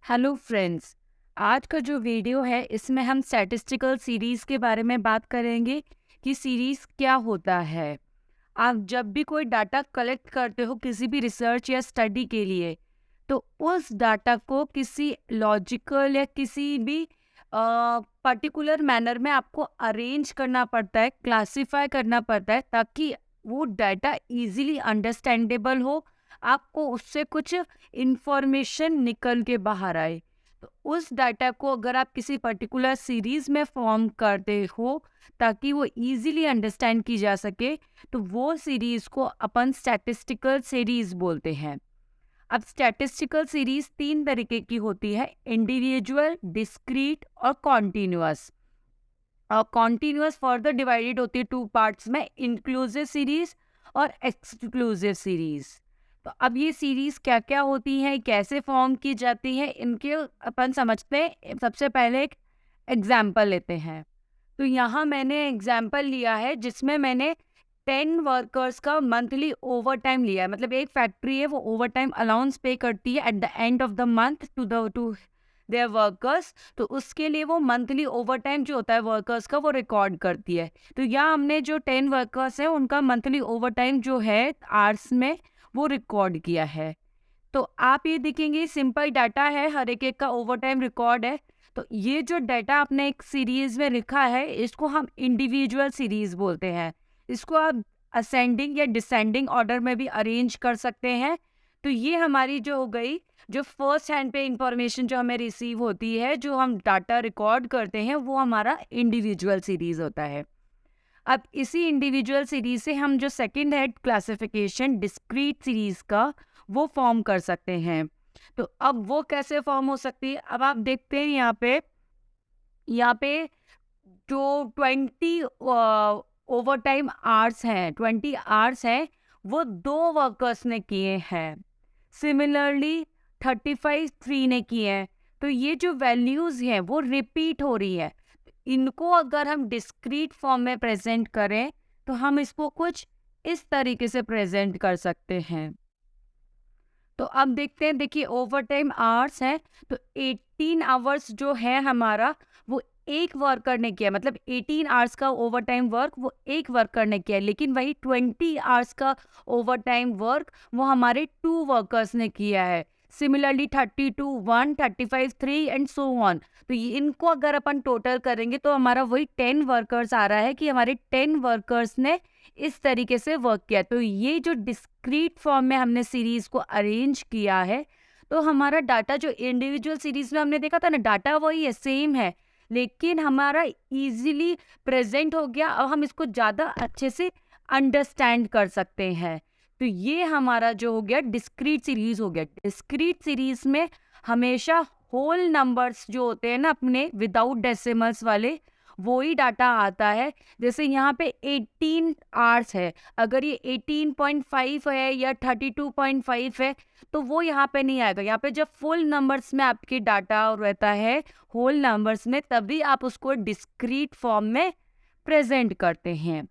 Hello friends. आज का जो वीडियो है इसमें हम स्टैटिस्टिकल सीरीज़ के बारे में बात करेंगे कि सीरीज़ क्या होता है। आप जब भी कोई डाटा कलेक्ट करते हो किसी भी रिसर्च या स्टडी के लिए, तो उस डाटा को किसी लॉजिकल या किसी भी पर्टिकुलर मैनर में आपको अरेंज करना पड़ता है, क्लासिफाई करना पड़ता है, ताकि वो डाटा इजीली अंडरस्टैंडेबल हो, आपको उससे कुछ इंफॉर्मेशन निकल के बाहर आए। तो उस डाटा को अगर आप किसी पर्टिकुलर सीरीज में फॉर्म करते हो ताकि वो इजीली अंडरस्टैंड की जा सके, तो वो सीरीज को अपन स्टैटिस्टिकल सीरीज बोलते हैं। अब स्टैटिस्टिकल सीरीज तीन तरीके की होती है: इंडिविजुअल, डिस्क्रीट और कॉन्टिन्यूअस। और कॉन्टिन्यूअस फर्दर डिवाइडेड होती है टू पार्ट्स में, इंक्लूसिव सीरीज और एक्सक्लूसिव सीरीज। तो अब ये सीरीज क्या क्या होती हैं, कैसे फॉर्म की जाती है, इनके अपन समझते हैं। सबसे पहले एक एग्जाम्पल लेते हैं। तो यहाँ मैंने एग्जाम्पल लिया है जिसमें मैंने 10 वर्कर्स का मंथली ओवर टाइम लिया है। मतलब एक फैक्ट्री है, वो ओवर टाइम अलाउंस पे करती है at the end of the month to their workers. तो उसके लिए वो मंथली ओवर टाइम जो होता है वर्कर्स का, वो रिकॉर्ड करती है। तो यहाँ हमने जो 10 वर्कर्स हैं उनका मंथली ओवर टाइम जो है आवर्स में, वो रिकॉर्ड किया है। तो आप ये देखेंगे सिंपल डाटा है, हर एक एक का ओवर टाइम रिकॉर्ड है। तो ये जो डाटा आपने एक सीरीज में लिखा है, इसको हम इंडिविजुअल सीरीज बोलते हैं। इसको आप असेंडिंग या डिसेंडिंग ऑर्डर में भी अरेंज कर सकते हैं। तो ये हमारी जो हो गई, जो फर्स्ट हैंड पे इंफॉर्मेशन जो हमें रिसीव होती है, जो हम डाटा रिकॉर्ड करते हैं, वो हमारा इंडिविजुअल सीरीज होता है। अब इसी इंडिविजुअल सीरीज से हम जो सेकंड है क्लासिफिकेशन डिस्क्रीट सीरीज का, वो फॉर्म कर सकते हैं। तो अब वो कैसे फॉर्म हो सकती है, अब आप देखते हैं यहाँ पे जो 20 ओवर टाइम आवर्स हैं, 20 आवर्स हैं, वो 2 वर्कर्स ने किए हैं। सिमिलरली 35 3 ने किए हैं। तो ये जो वैल्यूज हैं वो रिपीट हो रही है। इनको अगर हम डिस्क्रीट फॉर्म में प्रेजेंट करें, तो हम इसको कुछ इस तरीके से प्रेजेंट कर सकते हैं। तो अब देखते हैं, देखिए ओवर टाइम आवर्स हैं, तो 18 आवर्स जो है हमारा, वो एक वर्कर ने किया। मतलब 18 आवर्स का ओवर टाइम वर्क वो एक वर्कर ने किया, लेकिन वही 20 आवर्स का ओवर टाइम वर्क वो हमारे 2 वर्कर्स ने किया है। Similarly 32 1, 35 3 and so on. तो इनको अगर अपन टोटल करेंगे तो हमारा वही 10 वर्कर्स आ रहा है कि हमारे 10 वर्कर्स ने इस तरीके से वर्क किया। तो ये जो डिस्क्रीट फॉर्म में हमने सीरीज को अरेंज किया है, तो हमारा डाटा जो इंडिविजुअल सीरीज में हमने देखा था ना, डाटा वही है, सेम है, लेकिन हमारा इजीली प्रेजेंट हो गया और हम इसको ज़्यादा अच्छे से अंडरस्टैंड कर सकते हैं। तो ये हमारा जो हो गया डिस्क्रीट सीरीज हो गया। डिस्क्रीट सीरीज में हमेशा होल नंबर्स जो होते हैं ना अपने, विदाउट डेसिमल्स वाले, वो ही डाटा आता है। जैसे यहाँ पे 18 आवर्स है, अगर ये 18.5 है या 32.5 है, तो वो यहाँ पे नहीं आएगा। यहाँ पे जब फुल नंबर्स में आपकी डाटा रहता है, होल नंबर्स में, तभी आप उसको डिस्क्रीट फॉर्म में प्रेजेंट करते हैं।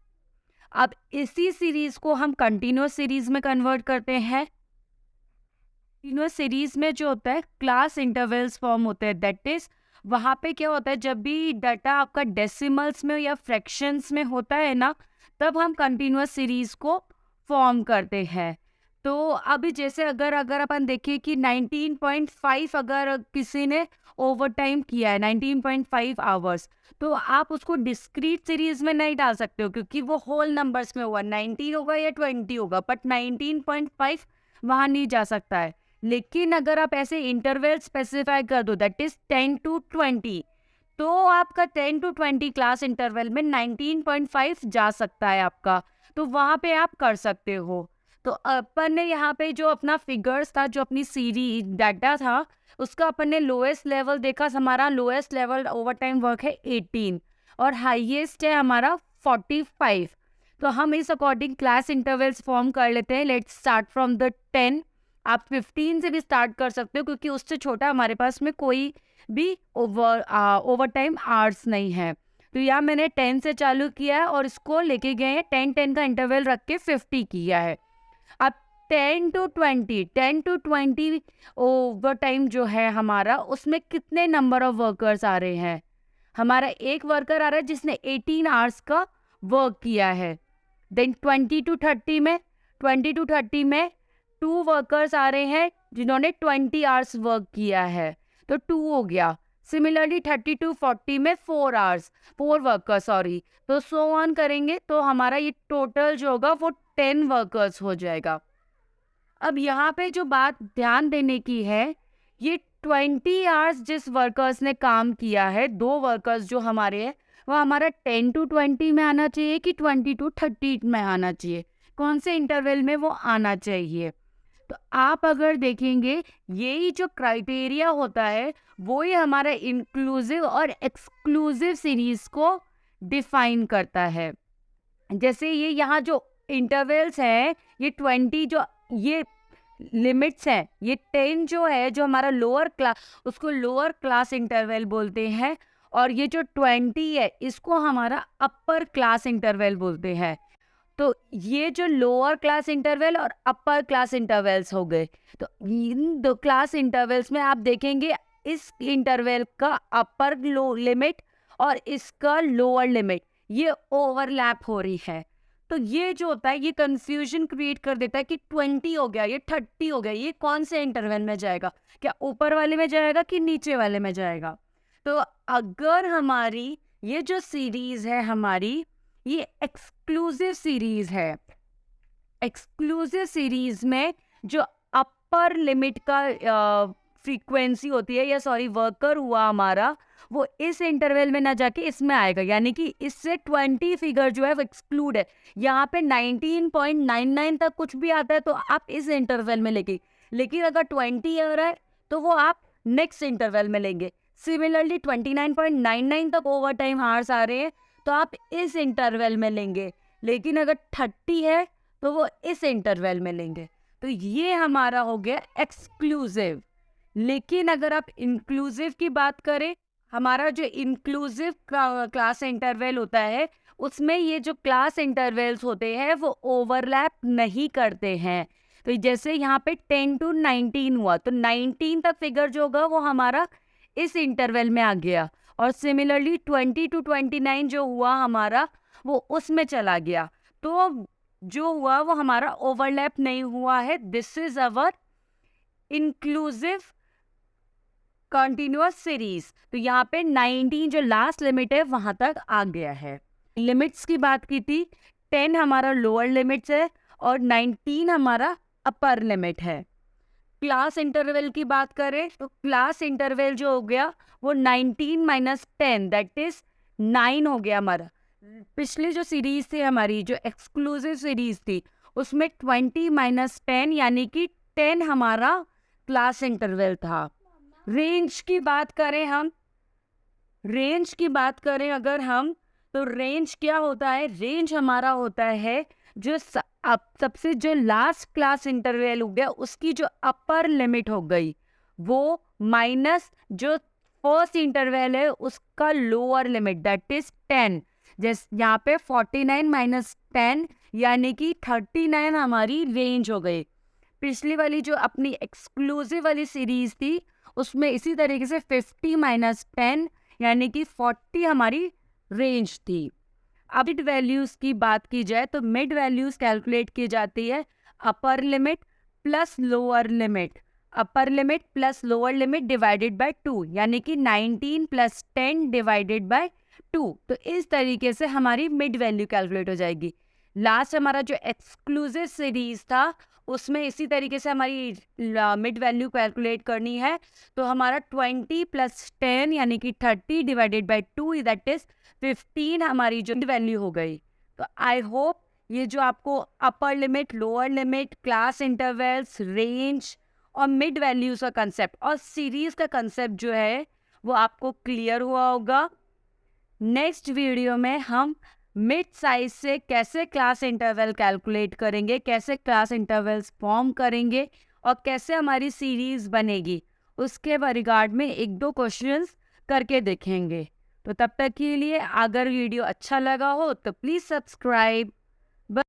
अब इसी सीरीज को हम कंटिन्यूअस सीरीज में कन्वर्ट करते हैं। कंटिन्यूअस सीरीज में जो होता है क्लास इंटरवल्स फॉर्म होते हैं। दैट इज, वहाँ पे क्या होता है, जब भी डाटा आपका डेसिमल्स में या फ्रैक्शंस में होता है ना, तब हम कंटिन्यूअस सीरीज को फॉर्म करते हैं। तो अभी जैसे अगर अगर अपन देखें कि 19.5 अगर किसी ने ओवर टाइम किया है, 19.5 आवर्स, तो आप उसको डिस्क्रीट सीरीज में नहीं डाल सकते हो, क्योंकि वो होल नंबर्स में होगा, 19 होगा या 20 होगा, बट 19.5 वहाँ नहीं जा सकता है। लेकिन अगर आप ऐसे इंटरवल स्पेसिफाई कर दो, दैट इज 10 to 20, तो आपका 10 to 20 क्लास इंटरवल में 19.5 जा सकता है आपका। तो वहाँ पे आप कर सकते हो। तो अपन ने यहाँ पे जो अपना फिगर्स था, जो अपनी सीरी डाटा था, उसका अपन ने लोएस्ट लेवल देखा। हमारा lowest level over time work है 18 और हाईएस्ट है हमारा 45। तो हम इस अकॉर्डिंग क्लास इंटरवल्स फॉर्म कर लेते हैं। Let's start from the 10। आप 15 से भी स्टार्ट कर सकते हो, क्योंकि उससे छोटा हमारे पास में कोई भी ओवर टाइम आवर्स नहीं है। तो यहाँ मैंने 10 से चालू किया है और इसको लेके गए हैं, 10 10 का इंटरवल रख के 50 किया है। अब 10 to 20 ओवर टाइम जो है हमारा, उसमें कितने नंबर ऑफ वर्कर्स आ रहे हैं? हमारा एक वर्कर आ रहा है जिसने 18 आवर्स का वर्क किया है। देन 20 to 30 में 2 वर्कर्स आ रहे हैं जिन्होंने 20 आवर्स वर्क किया है, तो 2 हो गया। सिमिलरली 30 to 40 में 4 वर्कर सॉरी, तो सो ऑन करेंगे तो हमारा ये टोटल जो होगा वो 10 वर्कर्स हो जाएगा। अब यहाँ पे जो बात ध्यान देने की है, ये 20 आवर्स जिस वर्कर्स ने काम किया है, 2 वर्कर्स जो हमारे हैं, वो हमारा 10 to 20 में आना चाहिए कि 20 to 30 में आना चाहिए, कौन से इंटरवल में वो आना चाहिए। तो आप अगर देखेंगे, यही जो क्राइटेरिया होता है वो ही हमारा इंक्लूसिव और एक्सक्लूसिव सीरीज को डिफाइन करता है। जैसे ये यहाँ जो इंटरवल्स हैं, ये 20 जो ये लिमिट्स हैं, ये 10 जो है जो हमारा लोअर क्लास, उसको लोअर क्लास इंटरवल बोलते हैं, और ये जो 20 है इसको हमारा अपर क्लास इंटरवल बोलते हैं। तो ये जो लोअर क्लास इंटरवल और अपर क्लास इंटरवल्स हो गए, तो इन दो क्लास इंटरवल्स में आप देखेंगे इस इंटरवल का अपर लिमिट और इसका लोअर लिमिट ये ओवरलैप हो रही है। तो ये जो होता है ये कंफ्यूजन क्रिएट कर देता है कि 20 हो गया, ये 30 हो गया, ये कौन से इंटरवल में जाएगा, क्या ऊपर वाले में जाएगा कि नीचे वाले में जाएगा। तो अगर हमारी ये जो सीरीज है हमारी, ये एक्सक्लूसिव सीरीज है, एक्सक्लूसिव सीरीज में जो अपर लिमिट का फ्रीक्वेंसी होती है, या सॉरी वर्कर हुआ हमारा, वो इस इंटरवल में ना जाके इसमें आएगा, यानी कि इससे 20 फिगर जो है वो एक्सक्लूड है। यहाँ पे 19.99 तक कुछ भी आता है तो आप इस इंटरवल में लेंगे, लेकिन अगर 20 आ रहा है तो वो आप नेक्स्ट इंटरवल में लेंगे। सिमिलरली 29.99 तक ओवर टाइम आवर्स आ रहे हैं तो आप इस इंटरवल में लेंगे, लेकिन अगर 30 है तो वो इस इंटरवल में लेंगे। तो ये हमारा हो गया एक्सक्लूसिव। लेकिन अगर आप इंक्लूसिव की बात करें, हमारा जो इंक्लूसिव क्लास इंटरवल होता है उसमें ये जो क्लास इंटरवल्स होते हैं वो ओवरलैप नहीं करते हैं। तो जैसे यहाँ पे 10 to 19 हुआ, तो 19 तक फिगर जो होगा वो हमारा इस इंटरवल में आ गया, और सिमिलरली 20 to 29 जो हुआ हमारा वो उसमें चला गया। तो जो हुआ वो हमारा ओवरलैप नहीं हुआ है। This is our inclusive continuous series. तो यहाँ पे 19 जो लास्ट लिमिट है वहां तक आ गया है। लिमिट्स की बात की थी, 10 हमारा लोअर लिमिट्स है और 19 हमारा अपर लिमिट है। क्लास इंटरवल की बात करें तो क्लास इंटरवल जो हो गया वो 19 - 10 दैट इज 9 हो गया हमारा। पिछली जो सीरीज थी हमारी, जो एक्सक्लूसिव सीरीज थी, उसमें 20 - 10 यानी कि 10 हमारा क्लास इंटरवल था। रेंज की बात करें हम, रेंज की बात करें अगर हम, तो रेंज क्या होता है? रेंज हमारा होता है जो सबसे जो लास्ट क्लास इंटरवल हो गया उसकी जो अपर लिमिट हो गई वो माइनस जो फर्स्ट इंटरवल है उसका लोअर लिमिट दैट इज 10। जैसे यहाँ पे 49 - 10 यानी कि 39 हमारी रेंज हो गई। पिछली वाली जो अपनी एक्सक्लूसिव वाली सीरीज थी उसमें इसी तरीके से 50 - 10 यानी कि 40 हमारी रेंज थी। अब मिड वैल्यूज की बात की जाए तो मिड वैल्यूज कैलकुलेट की जाती है upper limit plus lower limit, upper limit plus lower limit divided by 2 यानी कि 19 + 10 डिवाइडेड बाय 2। तो इस तरीके से हमारी मिड वैल्यू कैलकुलेट हो जाएगी। लास्ट हमारा जो एक्सक्लूसिव सीरीज था उसमें इसी तरीके से हमारी मिड वैल्यू कैलकुलेट करनी है। तो हमारा 20 + 10 यानी कि 30 डिवाइडेड बाय 2 दैट इज 15 हमारी जो मिड वैल्यू हो गई। तो आई होप ये जो आपको upper limit, lower limit, class intervals, range और मिड वैल्यूज का कंसेप्ट और सीरीज का कंसेप्ट जो है वो आपको क्लियर हुआ होगा। नेक्स्ट वीडियो में हम मिड साइज से कैसे क्लास इंटरवल कैलकुलेट करेंगे, कैसे क्लास इंटरवल्स फॉर्म करेंगे और कैसे हमारी सीरीज बनेगी, उसके रिगार्ड में 1-2 क्वेश्चंस करके देखेंगे। तो तब तक के लिए अगर वीडियो अच्छा लगा हो तो प्लीज़ सब्सक्राइब।